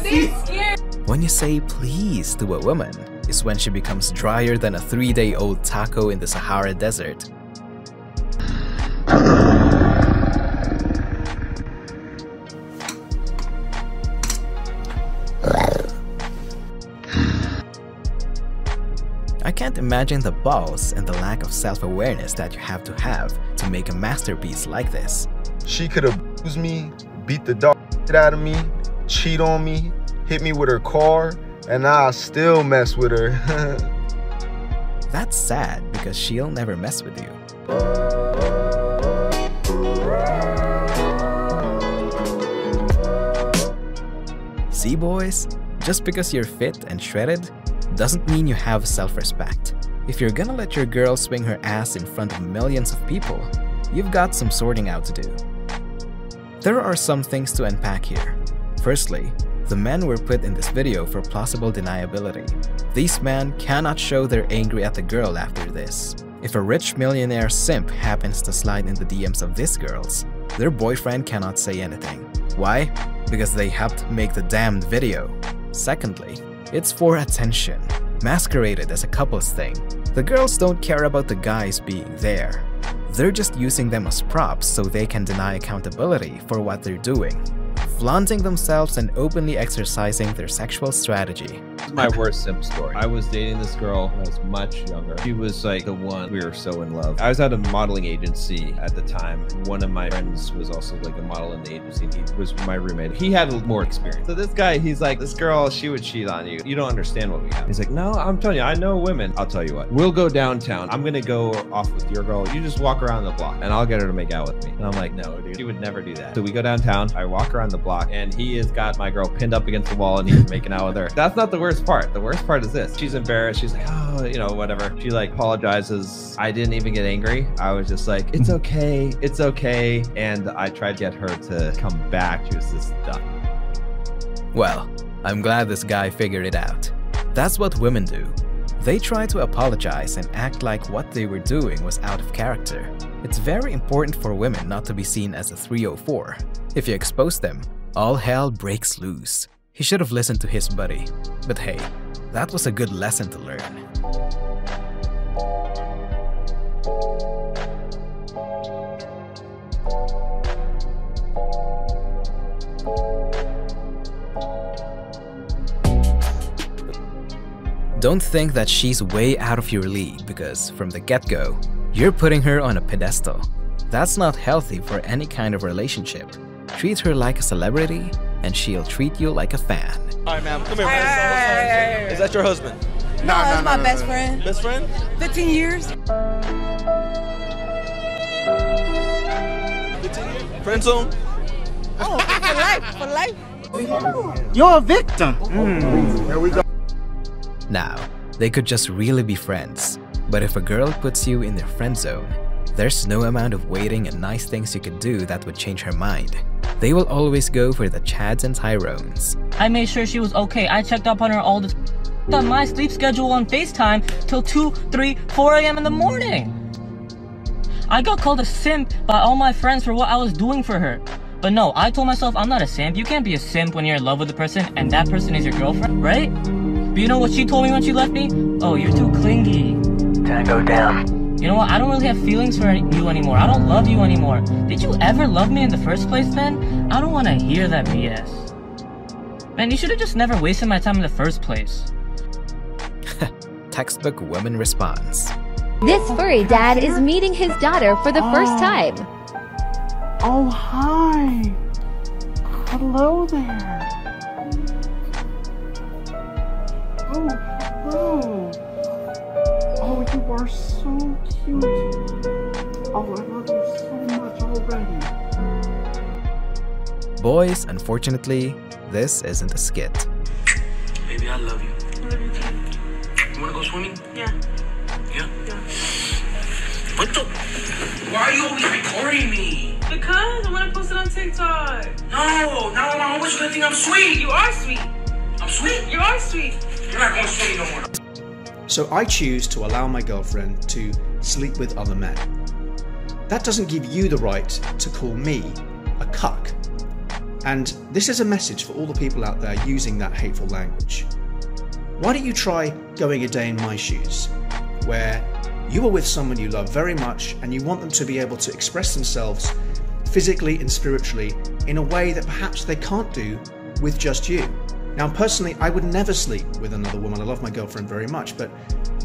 the seat. When you say please to a woman is when she becomes drier than a 3-day-old taco in the Sahara Desert. I can't imagine the balls and the lack of self-awareness that you have to make a masterpiece like this. She could have abused me, beat the dog out of me, cheat on me, hit me with her car, and I still mess with her. That's sad because she'll never mess with you. See, boys? Just because you're fit and shredded doesn't mean you have self-respect. If you're gonna let your girl swing her ass in front of millions of people, you've got some sorting out to do. There are some things to unpack here. Firstly, the men were put in this video for plausible deniability. These men cannot show they're angry at the girl after this. If a rich millionaire simp happens to slide in the DMs of these girls, their boyfriend cannot say anything. Why? Because they helped make the damned video. Secondly, it's for attention, masqueraded as a couples thing. The girls don't care about the guys being there. They're just using them as props so they can deny accountability for what they're doing, flaunting themselves and openly exercising their sexual strategy. My worst simp story. I was dating this girl when I was much younger. She was like the one. We were so in love. I was at a modeling agency at the time. One of my friends was also like a model in the agency. He was my roommate. He had more experience. So this guy, he's like, this girl, she would cheat on you. You don't understand what we have. He's like, no, I'm telling you, I know women. I'll tell you what. We'll go downtown. I'm gonna go off with your girl. You just walk around the block and I'll get her to make out with me. And I'm like, no, dude, she would never do that. So we go downtown. I walk around the block and he has got my girl pinned up against the wall and he's making out with her. That's not the worst part. The worst part is this. She's embarrassed. She's like, oh, you know, whatever. She like apologizes. I didn't even get angry. I was just like, it's okay. It's okay. And I tried to get her to come back. She was just done. Well, I'm glad this guy figured it out. That's what women do. They try to apologize and act like what they were doing was out of character. It's very important for women not to be seen as a 304. If you expose them, all hell breaks loose. He should have listened to his buddy. But hey, that was a good lesson to learn. Don't think that she's way out of your league because from the get-go, you're putting her on a pedestal. That's not healthy for any kind of relationship. Treat her like a celebrity and she'll treat you like a fan. All right, ma'am, come here, man. Is that your husband? No, that's my best friend. Best friend? 15 years. 15 years? Friend zone? Oh, for life. You're a victim. Here we go. Now, they could just really be friends, but if a girl puts you in their friend zone, there's no amount of waiting and nice things you could do that would change her mind. They will always go for the Chads and Tyrones. I made sure she was okay. I checked up on her all the on my sleep schedule on FaceTime till 2, 3, 4 a.m. in the morning. I got called a simp by all my friends for what I was doing for her. But no, I told myself I'm not a simp. You can't be a simp when you're in love with a person and that person is your girlfriend, right? But you know what she told me when she left me? Oh, you're too clingy. Tango down. You know what? I don't really have feelings for you anymore. I don't love you anymore. Did you ever love me in the first place, then? I don't want to hear that BS. Man, you should have just never wasted my time in the first place. Textbook woman response. This furry dad is meeting his daughter for the first time. Oh, hi. Hello there. Oh, hello. Oh, you are so cute. Oh, I love you so much already. Boys, unfortunately, this isn't a skit. Baby, I love you. I love you too. You wanna go swimming? Yeah. Yeah? What the? Why are you always recording me? Because I want to post it on TikTok. No, now my homies are gonna think I'm sweet. You are sweet. I'm sweet? You are sweet. You're not going swimming no more. So I choose to allow my girlfriend to sleep with other men. That doesn't give you the right to call me a cuck. And this is a message for all the people out there using that hateful language. Why don't you try going a day in my shoes, where you are with someone you love very much and you want them to be able to express themselves physically and spiritually in a way that perhaps they can't do with just you. Now, personally, I would never sleep with another woman. I love my girlfriend very much, but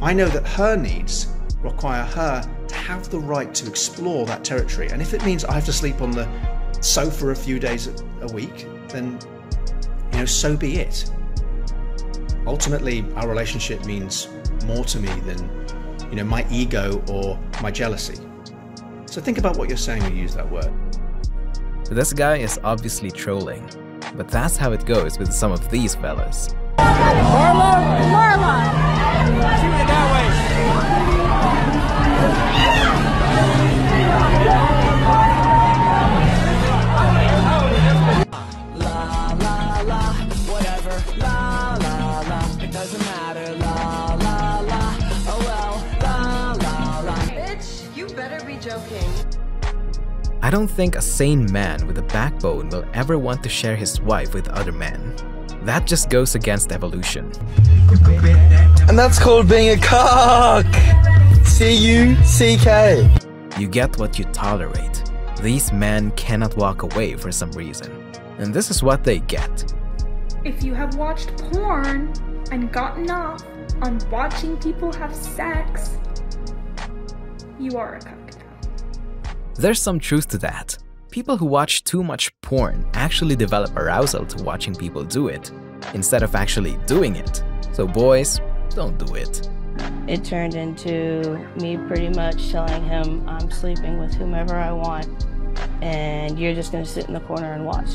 I know that her needs require her to have the right to explore that territory. And if it means I have to sleep on the sofa a few days a week, then, so be it. Ultimately, our relationship means more to me than, my ego or my jealousy. So think about what you're saying when you use that word. This guy is obviously trolling, but that's how it goes with some of these fellas. Marla! Shoot it that way. La la la, whatever. La la la, it doesn't matter. La la la, oh well. La la la. Bitch, you better be joking. I don't think a sane man with a backbone will ever want to share his wife with other men. That just goes against evolution. And that's called being a cock! C-U-C-K. You get what you tolerate. These men cannot walk away for some reason. And this is what they get. If you have watched porn and gotten off on watching people have sex, you are a cuck now. There's some truth to that. People who watch too much porn actually develop arousal to watching people do it, instead of actually doing it. So boys, don't do it. It turned into me pretty much telling him I'm sleeping with whomever I want, and you're just gonna sit in the corner and watch.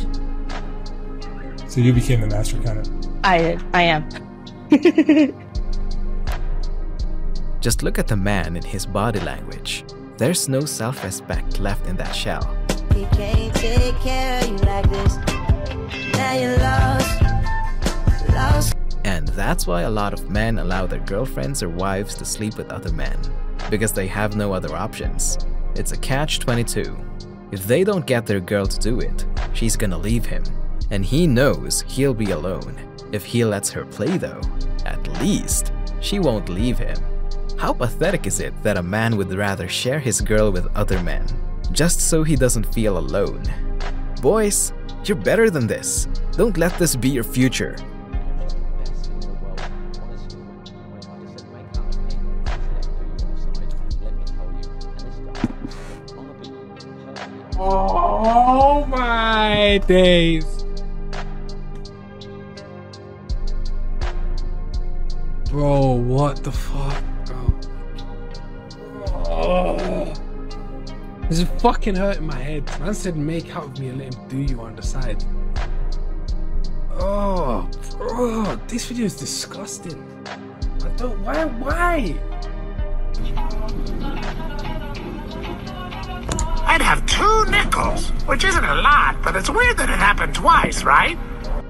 So you became the master kind of? I am. Just look at the man in his body language. There's no self-respect left in that shell. He can't take care of you like this. Now you're lost. And that's why a lot of men allow their girlfriends or wives to sleep with other men. Because they have no other options. It's a catch-22. If they don't get their girl to do it, she's gonna leave him. And he knows he'll be alone. If he lets her play though, at least she won't leave him. How pathetic is it that a man would rather share his girl with other men, just so he doesn't feel alone? Boys, you're better than this. Don't let this be your future. Oh my days. Bro, what the fuck, bro? Oh. This is fucking hurting my head. Man said make out with me and let him do you on the side. Oh, bro, this video is disgusting. I don't, why? I'd have 2 nickels, which isn't a lot, but it's weird that it happened twice, right?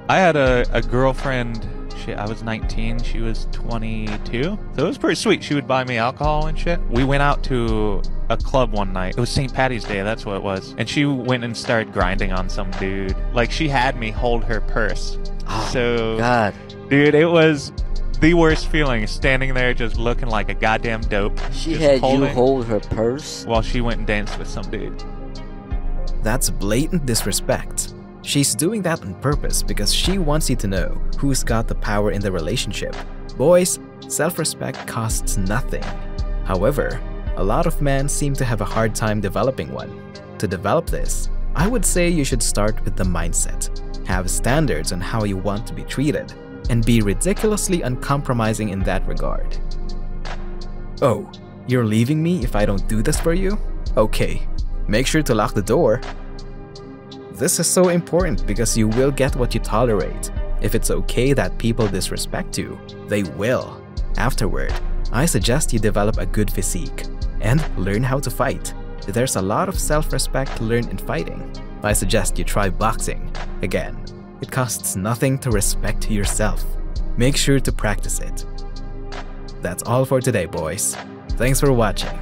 I had a girlfriend, I was 19, she was 22, so it was pretty sweet. She would buy me alcohol and shit. We went out to a club one night. It was St. Patty's Day, that's what it was. And she went and started grinding on some dude. Like, she had me hold her purse. Oh, so, God. Dude, it was the worst feeling, standing there just looking like a goddamn dope. She had you hold her purse? While she went and danced with some dude. That's blatant disrespect. She's doing that on purpose because she wants you to know who's got the power in the relationship. Boys, self-respect costs nothing. However, a lot of men seem to have a hard time developing one. To develop this, I would say you should start with the mindset. Have standards on how you want to be treated, and be ridiculously uncompromising in that regard. Oh, you're leaving me if I don't do this for you? Okay, make sure to lock the door. This is so important because you will get what you tolerate. If it's okay that people disrespect you, they will. Afterward, I suggest you develop a good physique and learn how to fight. There's a lot of self-respect to learn in fighting. I suggest you try boxing. Again, it costs nothing to respect yourself. Make sure to practice it. That's all for today, boys. Thanks for watching.